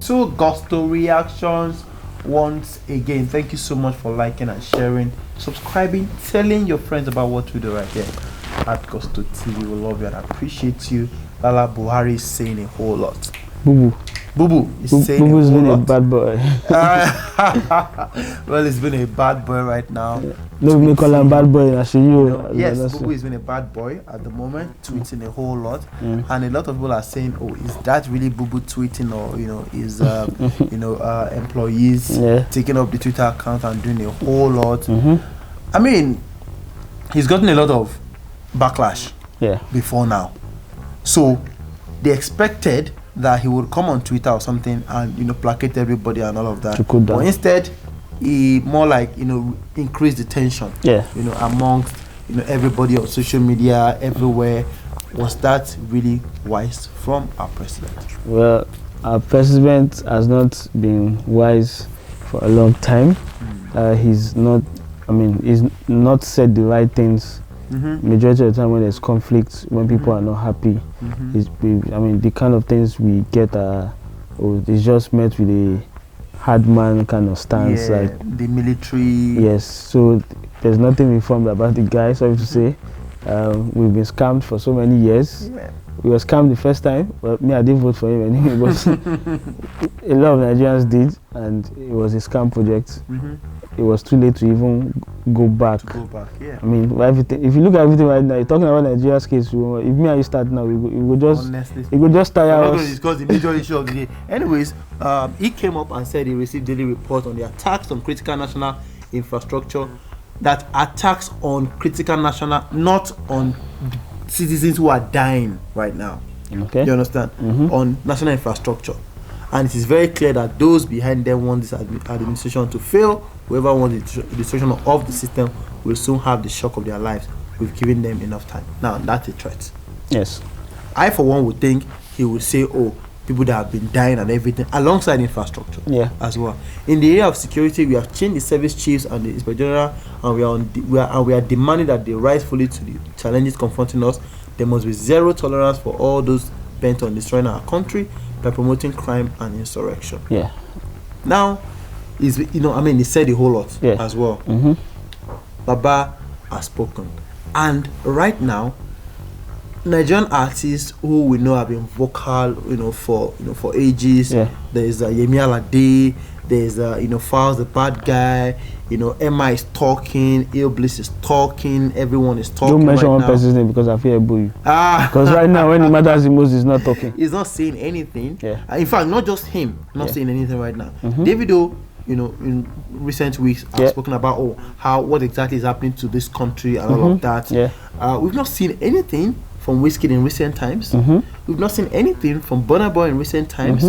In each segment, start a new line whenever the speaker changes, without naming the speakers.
to Gusto Reactions. Once again, thank you so much for liking and sharing, subscribing, telling your friends about what we do right here at Gusto TV. We love you and appreciate you. Lala Buhari is saying a whole lot.
Boo
Boo is saying
Boo-Boo's
a whole
been
lot.
a bad boy.
Well, he's been a bad boy right now.
No, me call him bad boy. I see you.
Yes, Boo has been a bad boy at the moment, tweeting a whole lot, and a lot of people are saying, "Oh, is that really Boo tweeting, or is employees taking up the Twitter account and doing a whole lot?" I mean, he's gotten a lot of backlash before now, so they expected that he would come on Twitter or something and placate everybody and all of that. But instead, he more like increased the tension. Amongst everybody on social media everywhere. Was that really wise from our president?
Well, our president has not been wise for a long time. He's not. I mean, he's not said the right things. Majority of the time when there's conflict, when people are not happy, the kind of things we get are, it's just met with a hard man kind of stance, like
the military.
Yes, so there's nothing reformed about the guy. Sorry to say, we've been scammed for so many years. We were scammed the first time, but me, I didn't vote for him anyway. But a lot of Nigerians did, and it was a scam project. It was too late to even go back. I mean, everything. If you look at everything right now, you're talking about Nigeria's case. If me and you start now, we would just tire us.
I'm not going to discuss the major issue of the day. Anyways, he came up and said he received daily reports on the attacks on critical national infrastructure. That attacks on critical national, not on citizens who are dying right now. Okay. You understand? On national infrastructure. And it is very clear that those behind them want this administration to fail. Whoever wants the destruction of the system will soon have the shock of their lives. We've given them enough time. Now, that's a threat.
Yes.
I, for one, would think he would say, oh, people that have been dying and everything, alongside infrastructure as well. In the area of security, we have changed the service chiefs and the inspector general, and we are demanding that they rise fully to the challenges confronting us. There must be zero tolerance for all those bent on destroying our country by promoting crime and insurrection. Now, he said a whole lot as well. Baba has spoken, and right now, Nigerian artists who we know have been vocal, for ages. There's Yemi Alade, there's Falz the bad guy. Emma is talking, Il Bliss is talking, everyone is talking.
Don't mention
right
one
now.
person's name because I fear a boo. Because right now, when it matters the most, he's not talking.
He's not saying anything. In fact, not just him, not saying anything right now. Davido, in recent weeks, have spoken about what exactly is happening to this country and all of that. We've not seen anything from Wizkid in recent times. We've not seen anything from Burna Boy in recent times,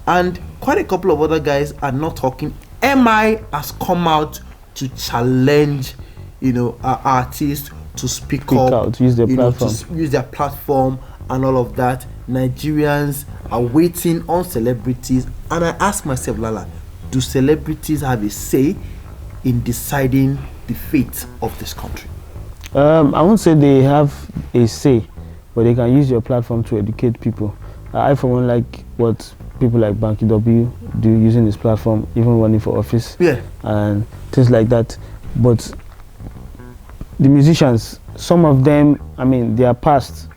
and quite a couple of other guys are not talking. MI has come out to challenge, our artists to speak up,
to use their platform,
to use their platform and all of that. Nigerians are waiting on celebrities, and I ask myself, Lala, do celebrities have a say in deciding the fate of this country?
I won't say they have a say, but they can use your platform to educate people. I, for one, like what people like Banky W do, using this platform, even running for office, and things like that. But the musicians, some of them, their past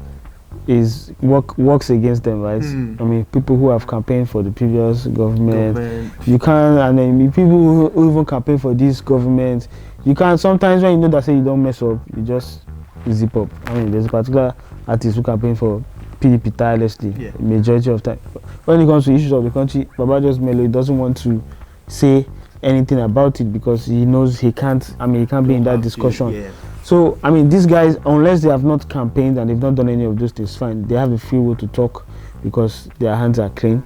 works against them, right? People who have campaigned for the previous government. You can't, and people who even campaign for this government, you can't. Sometimes when you know that say you don't mess up, you just zip up. There's a particular artist who campaign for PDP tirelessly, majority of time. When it comes to issues of the country, Baba just Melo doesn't want to say anything about it because he knows he can't. He can't be in that discussion. So these guys, unless they have not campaigned and they've not done any of those things, fine. They have the free will to talk because their hands are clean.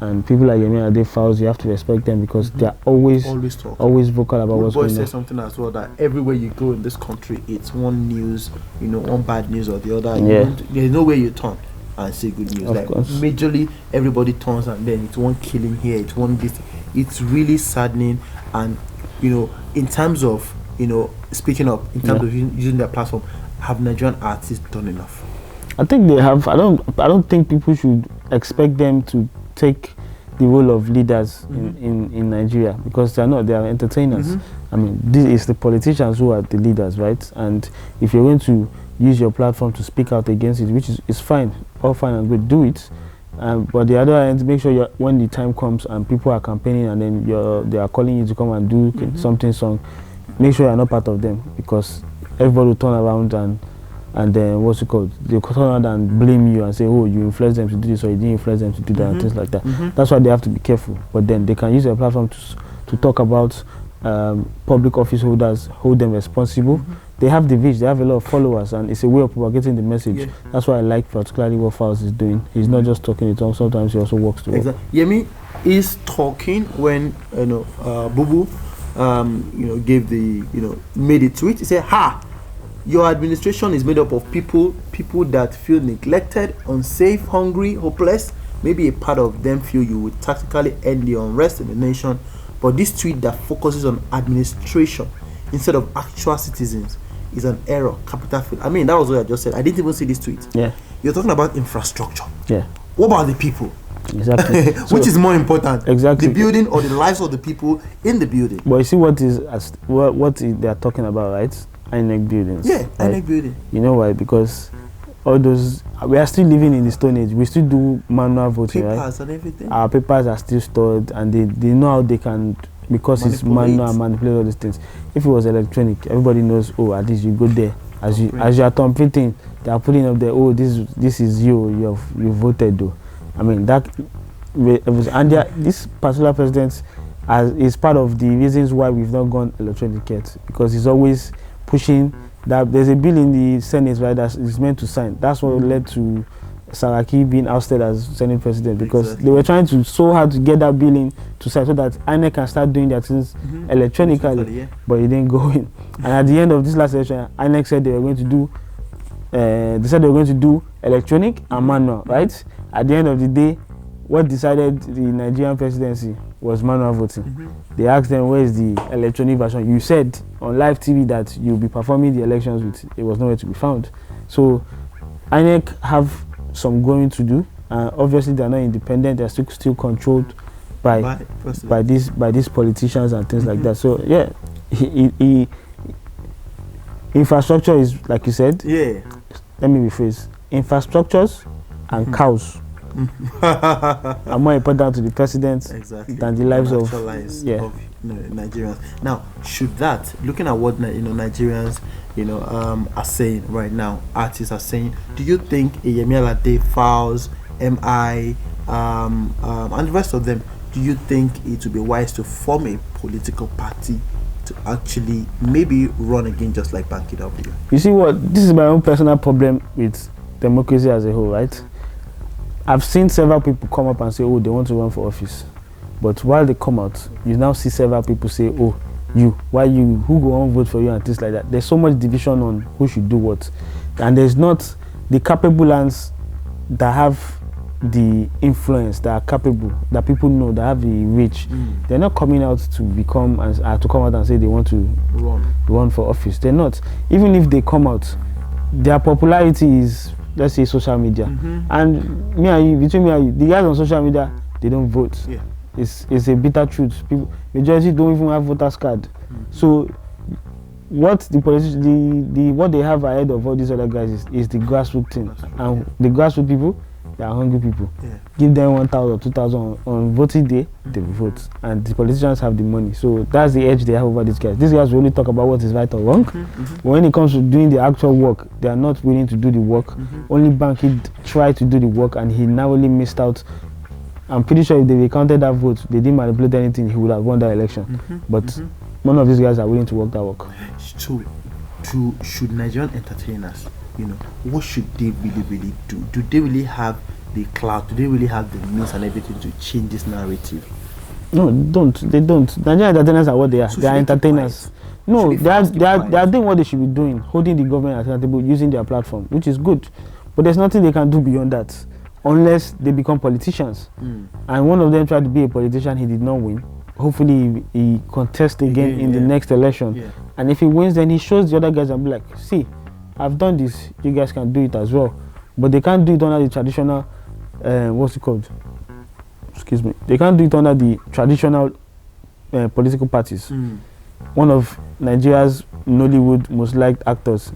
And people like Yemi Alade, Falz, you have to respect them because they are always vocal about what's going on.
Said something as well that everywhere you go in this country, it's one news, one bad news or the other. There's no way you turn and say good news. Like majorly, everybody turns and then it's one killing here, it's one this. It's really saddening, and in terms of speaking up, in terms of using their platform, have Nigerian artists done enough?
I think they have. I don't think people should expect them to take the role of leaders in Nigeria, because they are entertainers. I mean, this is the politicians who are the leaders, right? And if you're going to use your platform to speak out against it, which is fine, all fine and good, do it. But the other end, make sure when the time comes and people are campaigning and then they are calling you to come and do something, make sure you're not part of them, because everybody will turn around and then what's it called? They'll turn around and blame you and say, oh, you influenced them to do this or you didn't influence them to do that and things like that. That's why they have to be careful. But then they can use their platform to talk about public office holders, hold them responsible. They have the reach, they have a lot of followers, and it's a way of propagating the message. That's why I like particularly what Fowles is doing. He's not just talking it on, sometimes he also walks to work.
Exactly. Yemi is talking when Bubu gave made a tweet. He said, your administration is made up of people that feel neglected, unsafe, hungry, hopeless. Maybe a part of them feel you would tactically end the unrest in the nation, but this tweet that focuses on administration instead of actual citizens is an error, capital fail. I mean, that was what I just said. I didn't even see this tweet.
Yeah.
You're talking about infrastructure.
Yeah.
What about the people?
Exactly.
Which is more important?
Exactly.
The building or the lives of the people in the building?
But you see what they are talking about, right? INEC buildings.
Yeah,
right?
INEC building.
You know why? Because all those, we are still living in the Stone Age. We still do manual voting,
papers
right?
And everything.
Our papers are still stored, and they know how they can, because it's manual and manipulate all these things. If it was electronic, everybody knows, oh, at least you go there. As you are thumbprinting, they are putting up there, oh, this is you voted though. I mean, that it was, and this particular president is part of the reasons why we've not gone electronic yet, because he's always pushing that. There's a bill in the Senate, right, that is meant to sign. That's what led to Saraki being ousted as Senate president, because they were trying so hard to get that bill in to sign so that INEC can start doing their things electronically, but it didn't go in. And at the end of this last election, INEC said they were going to do electronic and manual, right? At the end of the day, what decided the Nigerian presidency was manual voting. They asked them, where is the electronic version? You said on live TV that you'll be performing the elections with, it was nowhere to be found. So INEC have some going to do, and obviously they're not independent, they're still controlled by these politicians and things like that. So yeah, infrastructure is, like you said, let me rephrase, infrastructures and cows are more important to the president than the lives of
Nigerians. Now, should that, looking at what Nigerians are saying right now, artists are saying, do you think Yemi Alade, Fowles, MI, and the rest of them, do you think it would be wise to form a political party to actually maybe run again, just like Banky W?
You see what? This is my own personal problem with democracy as a whole, right? I've seen several people come up and say, oh, they want to run for office. But while they come out, you now see several people say, oh, who go on vote for you and things like that. There's so much division on who should do what. And there's not the capable ones that have the influence, that are capable, that people know, that have the reach. They're not coming out to come out and say they want to run for office. They're not. Even if they come out, their popularity is, let's say, social media. And between me and you, the guys on social media, they don't vote. It's a bitter truth. Majority don't even have voters card. So what the politicians, what they have ahead of all these other guys is the grassroots thing. And the grassroots people, they are hungry people. Give them 1,000, 2,000 on voting day, they will vote. And the politicians have the money. So that's the edge they have over these guys. These guys will only talk about what is right or wrong. But when it comes to doing the actual work, they are not willing to do the work. Only Banky tried to do the work, and he narrowly missed out. I'm pretty sure if they recounted that vote, they didn't manipulate anything, he would have won that election. But none of these guys are willing to work that work.
So, should Nigerian entertainers, what should they really do? Do they really have the clout? Do they really have the means and everything to change this narrative?
No, they don't. Nigerian entertainers are what they are. So they are entertainers. No, they are doing what they should be doing, holding the government accountable, using their platform, which is good. But there's nothing they can do beyond that, unless they become politicians. And one of them tried to be a politician, he did not win. Hopefully he contests again in the next election. And if he wins, then he shows the other guys and be like, see, I've done this, you guys can do it as well. But they can't do it under the traditional, excuse me, they can't do it under the traditional political parties. One of Nigeria's Nollywood most liked actors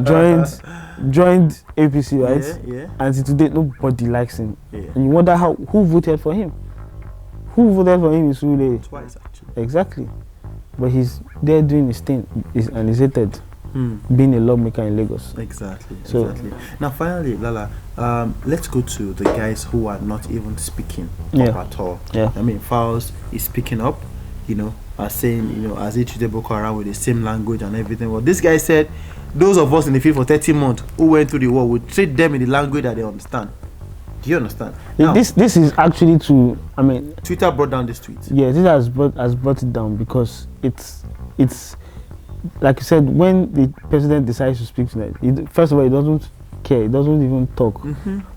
joined APC, right?
Yeah.
And today nobody likes him.
Yeah.
And you wonder who voted for him. Who voted for him is really
Twice actually.
exactly. But he's there doing his thing, and he's hated. Being a lawmaker in Lagos.
Exactly.
So,
exactly. Now, finally, Lala, let's go to the guys who are not even speaking up at all.
Yeah.
I mean, Fowles is speaking up, are saying, as he treated Boko Haram with the same language and everything. Well, this guy said, those of us in the field for 30 months who went through the war would treat them in the language that they understand. Do you understand? Now,
this is actually
Twitter brought down this tweet.
Yeah, this has brought it down because it's like you said, when the president decides to speak tonight, first of all, he doesn't care. He doesn't even talk.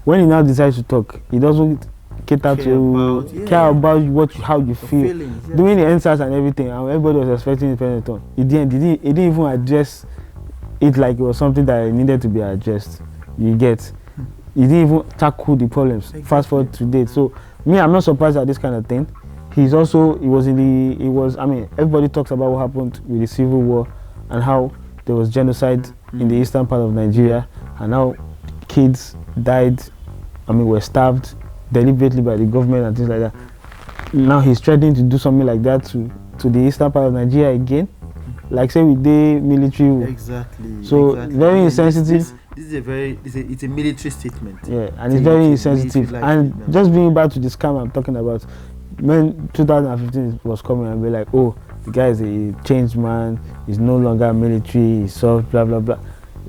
When he now decides to talk, he doesn't care about how you feel.
Feelings, yes.
Doing the answers and everything, and everybody was expecting the president on. He didn't even address it like it was something that needed to be addressed. You get? He didn't even tackle the problems. Exactly. Fast forward to date. So I'm not surprised at this kind of thing. Everybody talks about what happened with the civil war and how there was genocide in the eastern part of Nigeria, and how kids died, were starved deliberately by the government and things like that. Now he's threatening to do something like that to the eastern part of Nigeria again, like say with the military.
Exactly.
So very insensitive.
This is it's a military statement.
Yeah, and it's very insensitive. And just bringing back to the scam I'm talking about, when 2015 was coming and be like, oh, the guy is a changed man, he's no longer military, he's soft, blah blah blah.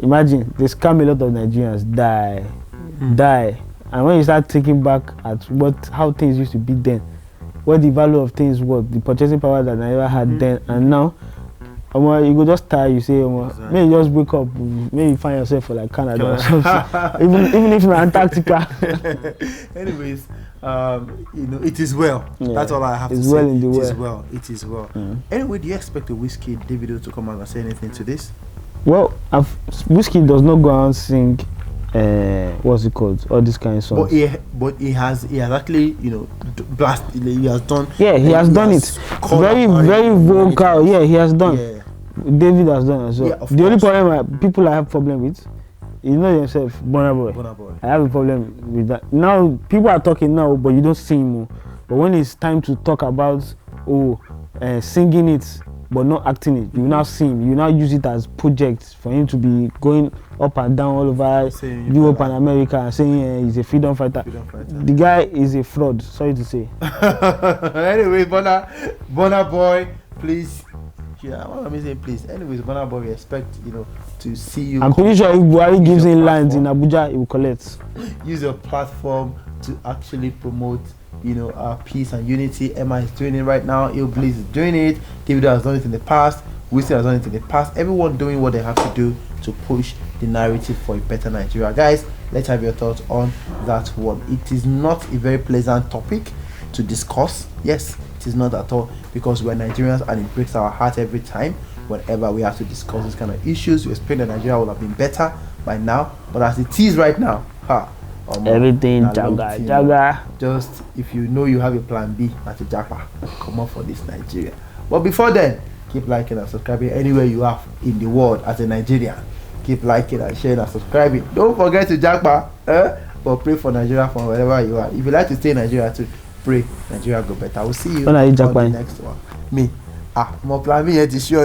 Imagine they scam a lot of Nigerians, die. And when you start thinking back at how things used to be then, what the value of things was, the purchasing power that Nigeria had then and now, you go just tire, you say, exactly. Maybe you just wake up, maybe you find yourself for like Canada or something. even if you're Antarctica.
Anyways, it is well. Yeah. That's all I have to say.
Well in the
It is well. Anyway, do you expect the Whiskey Davido to come out and say anything to this?
Well, Whiskey does not go out and sing what's it called? All these kind of songs.
But he has actually, blasted. He has done.
Yeah, he has done it. Very vocal. Yeah, he has done. Yeah. David has done as well. Yeah, the only problem people I have problem with, you know yourself, Burna Boy. I have a problem with that. Now people are talking now, but you don't see him. But when it's time to talk about singing it, but not acting it, you now see him. You now use it as projects for him to be going up and down all over Europe and America and saying he's a freedom fighter. The guy is a fraud. Sorry to say.
Anyway, Burna Boy, please. Yeah, what am I saying, please? Anyways, Burna Boy, we expect to see you.
I'm pretty sure if Buhari gives him lines in Abuja, he will collect.
Use your platform to actually promote, our peace and unity. Emma is doing it right now. Ilbliss is doing it. Davido has done it in the past. Whistler has done it in the past. Everyone doing what they have to do to push the narrative for a better Nigeria. Guys, let's have your thoughts on that one. It is not a very pleasant topic to discuss. Yes, it is not at all, because we're Nigerians and it breaks our heart every time whenever we have to discuss this kind of issues. We expect that Nigeria would have been better by now, but as it is right now,
everything jaga.
Just if you know you have a plan B, that's a japa. Come on for this Nigeria. But before then, keep liking and subscribing anywhere you are in the world as a Nigerian. Keep liking and sharing and subscribing. Don't forget to japa, but pray for Nigeria from wherever you are. If you like to stay in Nigeria too, pray Nigeria go better. We'll see you
on
the next one. Me. More plan B to show.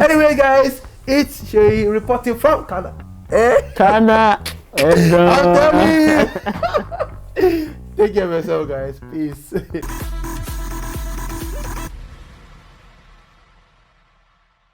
Anyway, guys, it's Shay reporting from Canada.
Canada.
Take care of yourself, guys. Peace.